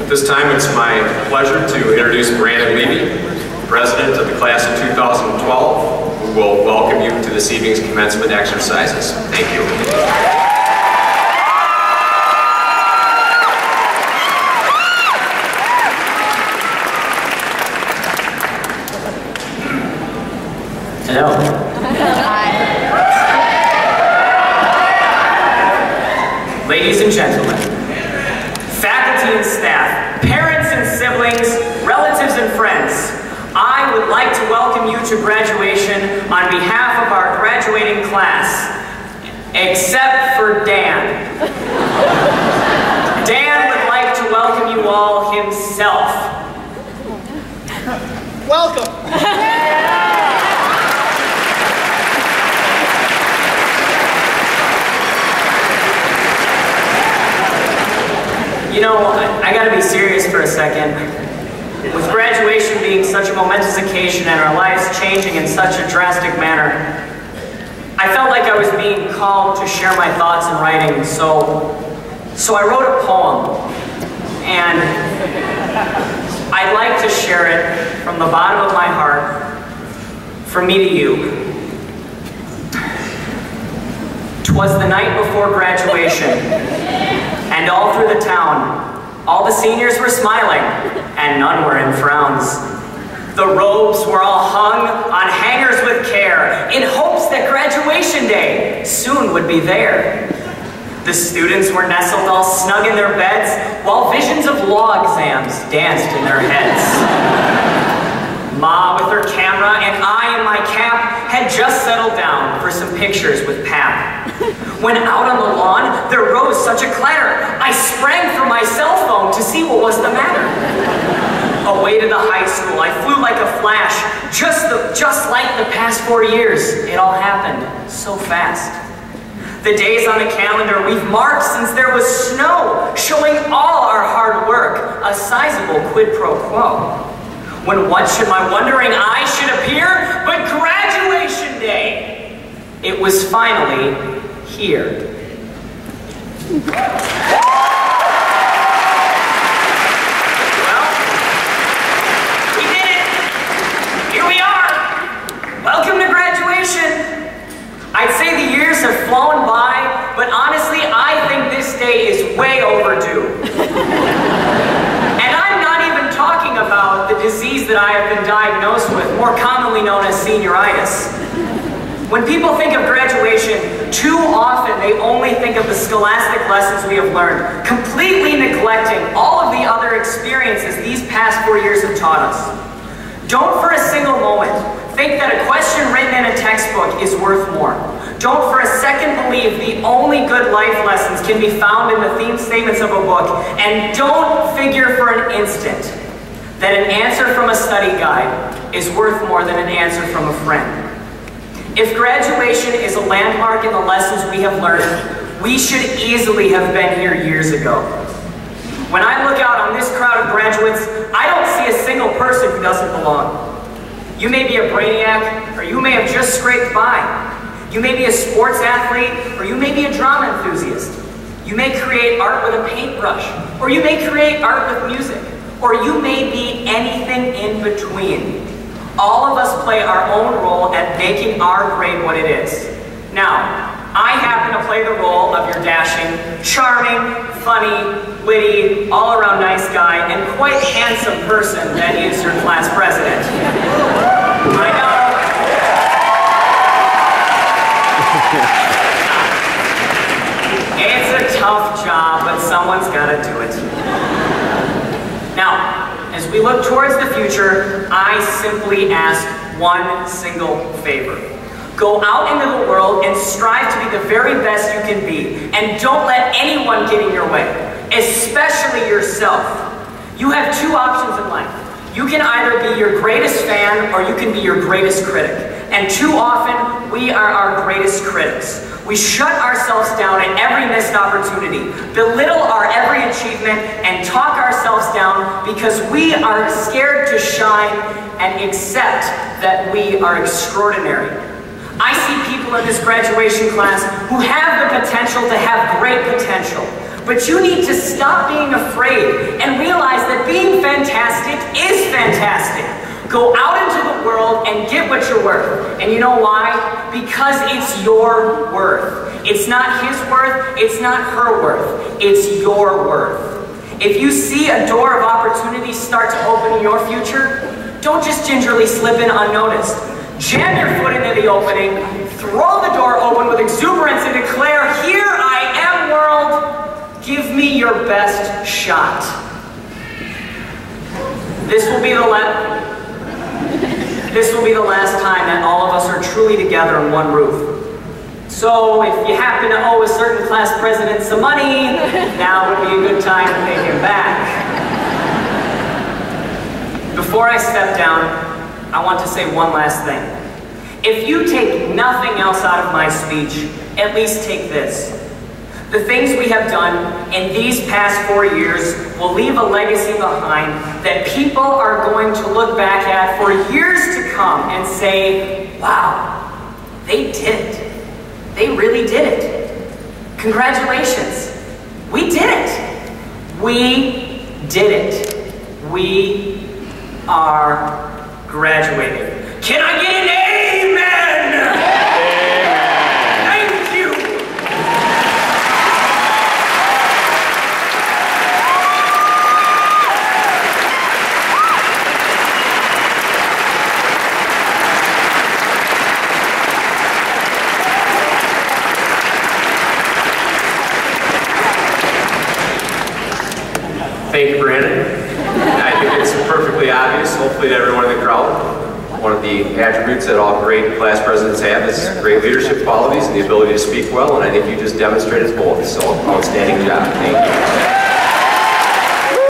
At this time, it's my pleasure to introduce Brandyn, Liebe, President of the Class of 2012, who will welcome you to this evening's commencement exercises. Thank you. Hello. Ladies and gentlemen, faculty and staff, parents and siblings, relatives and friends, I would like to welcome you to graduation on behalf of our graduating class, except for Dan. Dan would like to welcome you all himself. Welcome. You know, I gotta be serious for a second. With graduation being such a momentous occasion and our lives changing in such a drastic manner, I felt like I was being called to share my thoughts in writing, so I wrote a poem, and I'd like to share it from the bottom of my heart, from me to you. 'Twas the night before graduation, and all through the town, all the seniors were smiling, and none were in frowns. The robes were all hung on hangers with care, in hopes that graduation day soon would be there. The students were nestled all snug in their beds, while visions of law exams danced in their heads. Ma with her camera and I in my cap had just settled down for some pictures with Pap. When out on the lawn, there rose such a clatter. I sprang for my cell phone to see what was the matter. Away to the high school, I flew like a flash. Just like the past 4 years, it all happened so fast. The days on the calendar we've marked since there was snow, showing all our hard work, a sizable quid pro quo. When what should my wondering eye should appear but graduation day? It was finally here. Well, we did it. Here we are. Welcome to graduation. I'd say the years have flown by, but honestly, I think this day is way overdue. And I'm not even talking about the disease that I have been diagnosed with, more commonly known as senioritis. When people think of graduation, too often they only think of the scholastic lessons we have learned, completely neglecting all of the other experiences these past 4 years have taught us. Don't for a single moment think that a question written in a textbook is worth more. Don't for a second believe the only good life lessons can be found in the theme statements of a book, and don't figure for an instant that an answer from a study guide is worth more than an answer from a friend. If graduation is a landmark in the lessons we have learned, we should easily have been here years ago. When I look out on this crowd of graduates, I don't see a single person who doesn't belong. You may be a brainiac, or you may have just scraped by. You may be a sports athlete, or you may be a drama enthusiast. You may create art with a paintbrush, or you may create art with music, or you may be anything in between. All of us play our own role at making our grade what it is. Now, I happen to play the role of your dashing, charming, funny, witty, all-around nice guy, and quite handsome person that is your class president. I know. It's a tough job, but someone's got to do it. Now, as we look towards the future, I simply ask one single favor. Go out into the world and strive to be the very best you can be. And don't let anyone get in your way, especially yourself. You have two options in life. You can either be your greatest fan or you can be your greatest critic. And too often, we are our greatest critics. We shut ourselves down at every missed opportunity, belittle our every achievement, and talk ourselves down because we are scared to shine and accept that we are extraordinary. I see people in this graduation class who have the potential to have great potential, But you need to stop being afraid and realize that being fantastic is fantastic. Go out into the world and get what you're worth. And you know why? Because it's your worth. It's not his worth, it's not her worth. It's your worth. If you see a door of opportunity start to open in your future, don't just gingerly slip in unnoticed. Jam your foot into the opening, throw the door open with exuberance and declare, "Here I am, world. Give me your best shot." This will be the last time that all of us are truly together in one roof. So if you happen to owe a certain class president some money, now would be a good time to pay him back. Before I step down, I want to say one last thing. If you take nothing else out of my speech, at least take this. The things we have done in these past 4 years will leave a legacy behind that people are going to look back at for years to come and say, wow, they did it. They really did it. Congratulations. We did it. We did it. We are graduating. Can I get an amen? Thank you. Thank you, Brandon. I think it's perfectly obvious, hopefully to everyone in the crowd, one of the attributes that all great class presidents have is great leadership qualities and the ability to speak well, and I think you just demonstrated both, so outstanding job. Thank you.